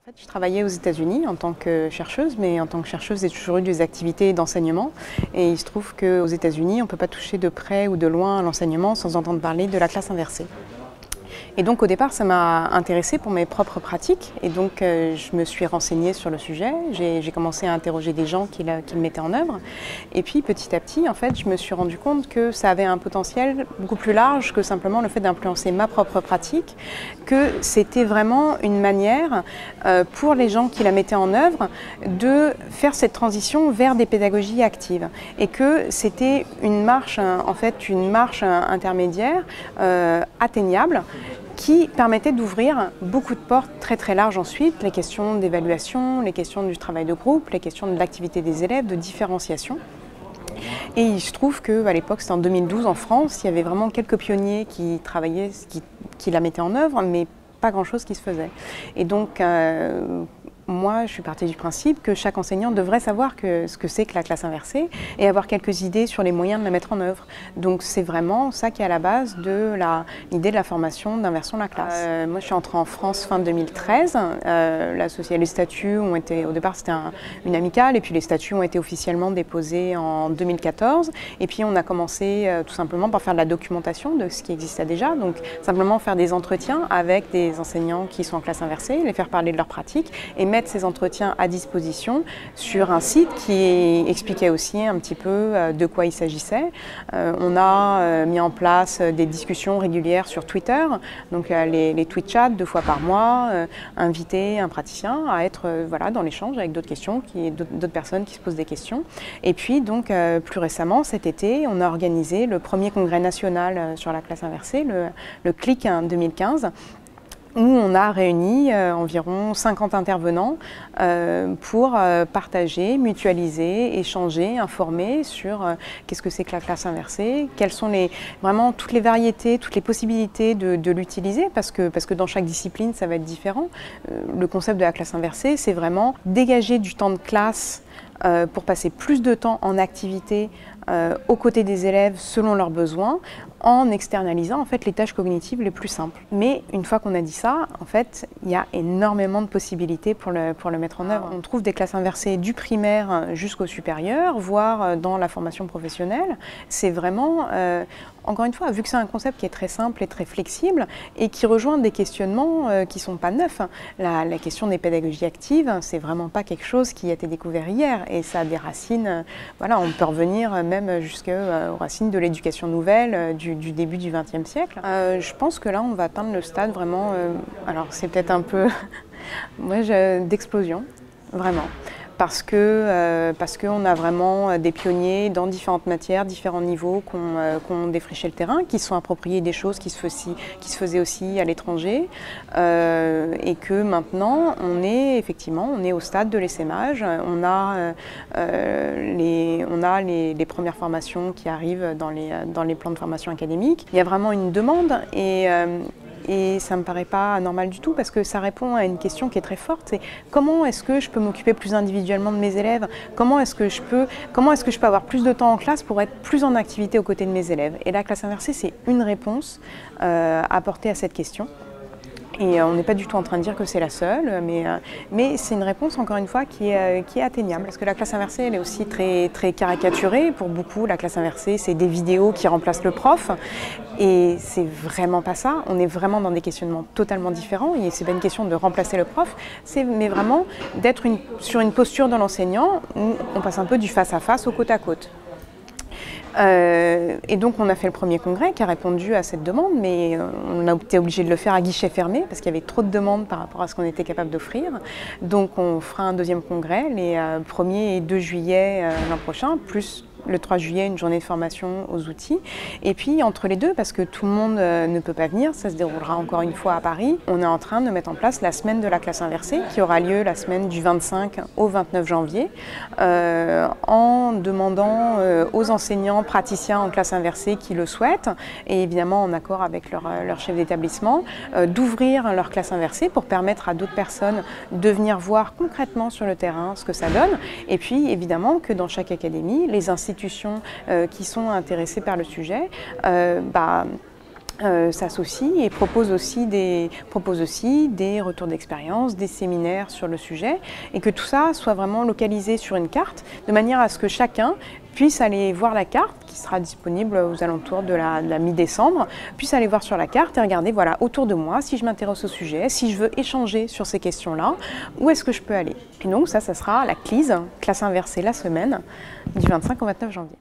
En fait, je travaillais aux États-Unis en tant que chercheuse, mais en tant que chercheuse, j'ai toujours eu des activités d'enseignement. Et il se trouve qu'aux États-Unis, on ne peut pas toucher de près ou de loin à l'enseignement sans entendre parler de la classe inversée. Et donc au départ, ça m'a intéressée pour mes propres pratiques. Et donc je me suis renseignée sur le sujet. J'ai commencé à interroger des gens qui le mettaient en œuvre. Et puis petit à petit, en fait, je me suis rendu compte que ça avait un potentiel beaucoup plus large que simplement le fait d'influencer ma propre pratique, que c'était vraiment une manière pour les gens qui la mettaient en œuvre de faire cette transition vers des pédagogies actives. Et que c'était une marche, en fait, une marche intermédiaire atteignable, qui permettait d'ouvrir beaucoup de portes très très larges ensuite, les questions d'évaluation, les questions du travail de groupe, les questions de l'activité des élèves, de différenciation. Et il se trouve qu'à l'époque, c'était en 2012 en France, il y avait vraiment quelques pionniers qui travaillaient, qui la mettaient en œuvre, mais pas grand-chose qui se faisait. Et donc, moi, je suis partie du principe que chaque enseignant devrait savoir ce que c'est que la classe inversée et avoir quelques idées sur les moyens de la mettre en œuvre. Donc c'est vraiment ça qui est à la base de l'idée de la formation d'Inversons la classe. Moi, je suis entrée en France fin 2013. Les statuts ont été, au départ, c'était une amicale, et puis les statuts ont été officiellement déposés en 2014. Et puis on a commencé tout simplement par faire de la documentation de ce qui existait déjà. Donc simplement faire des entretiens avec des enseignants qui sont en classe inversée, les faire parler de leurs pratiques et mettre ces entretiens à disposition sur un site qui expliquait aussi un petit peu de quoi il s'agissait. On a mis en place des discussions régulières sur Twitter, donc les tweet chats 2 fois par mois, inviter un praticien à être dans l'échange avec d'autres personnes qui se posent des questions. Et puis donc plus récemment, cet été, on a organisé le premier congrès national sur la classe inversée, le CLIC 2015, où on a réuni environ 50 intervenants pour partager, mutualiser, échanger, informer sur qu'est-ce que c'est que la classe inversée, quelles sont vraiment toutes les variétés, toutes les possibilités de l'utiliser, parce que dans chaque discipline, ça va être différent. Le concept de la classe inversée, c'est vraiment dégager du temps de classe pour passer plus de temps en activité aux côtés des élèves selon leurs besoins, en externalisant en fait les tâches cognitives les plus simples. Mais une fois qu'on a dit ça, en fait, il y a énormément de possibilités pour le mettre en œuvre. On trouve des classes inversées du primaire jusqu'au supérieur, voire dans la formation professionnelle. C'est vraiment, encore une fois, vu que c'est un concept qui est très simple et très flexible et qui rejoint des questionnements qui ne sont pas neufs. La question des pédagogies actives, c'est vraiment pas quelque chose qui a été découvert hier, et ça a des racines, on peut revenir même jusqu'aux racines de l'éducation nouvelle du début du XXe siècle. Je pense que là, on va atteindre le stade vraiment, alors c'est peut-être un peu d'explosion, vraiment. Parce qu'on a vraiment des pionniers dans différentes matières, différents niveaux qui ont défriché le terrain, qui se sont appropriés des choses qui se faisaient aussi à l'étranger, et que maintenant on est au stade de l'essaimage. On a les premières formations qui arrivent dans les plans de formation académique. Il y a vraiment une demande, et ça ne me paraît pas anormal du tout, parce que ça répond à une question qui est très forte, c'est comment est-ce que je peux m'occuper plus individuellement de mes élèves, comment est-ce que je peux avoir plus de temps en classe pour être plus en activité aux côtés de mes élèves. Et la classe inversée, c'est une réponse apportée à cette question. Et on n'est pas du tout en train de dire que c'est la seule, mais c'est une réponse, encore une fois, qui est atteignable. Parce que la classe inversée, elle est aussi très, très caricaturée. Pour beaucoup, la classe inversée, c'est des vidéos qui remplacent le prof. Et c'est vraiment pas ça. On est vraiment dans des questionnements totalement différents. Et c'est pas une question de remplacer le prof, mais vraiment d'être sur une posture de l'enseignant où on passe un peu du face-à-face au côte-à-côte. Et donc on a fait le premier congrès qui a répondu à cette demande, mais on a été obligé de le faire à guichet fermé parce qu'il y avait trop de demandes par rapport à ce qu'on était capable d'offrir. Donc on fera un deuxième congrès les 1er et 2 juillet l'an prochain, plus le 3 juillet, une journée de formation aux outils. Et puis entre les deux, parce que tout le monde ne peut pas venir, ça se déroulera encore une fois à Paris, on est en train de mettre en place la semaine de la classe inversée qui aura lieu la semaine du 25 au 29 janvier en demandant aux enseignants praticiens en classe inversée qui le souhaitent, et évidemment en accord avec leur chef d'établissement, d'ouvrir leur classe inversée pour permettre à d'autres personnes de venir voir concrètement sur le terrain ce que ça donne. Et puis évidemment que dans chaque académie, les institutions qui sont intéressées par le sujet s'associe et propose aussi des retours d'expérience, des séminaires sur le sujet, et que tout ça soit vraiment localisé sur une carte, de manière à ce que chacun puisse aller voir la carte, qui sera disponible aux alentours de la mi-décembre, puisse aller voir sur la carte et regarder, voilà, autour de moi, si je m'intéresse au sujet, si je veux échanger sur ces questions-là, où est-ce que je peux aller. Et donc ça sera la CLISE, classe inversée la semaine, du 25 au 29 janvier.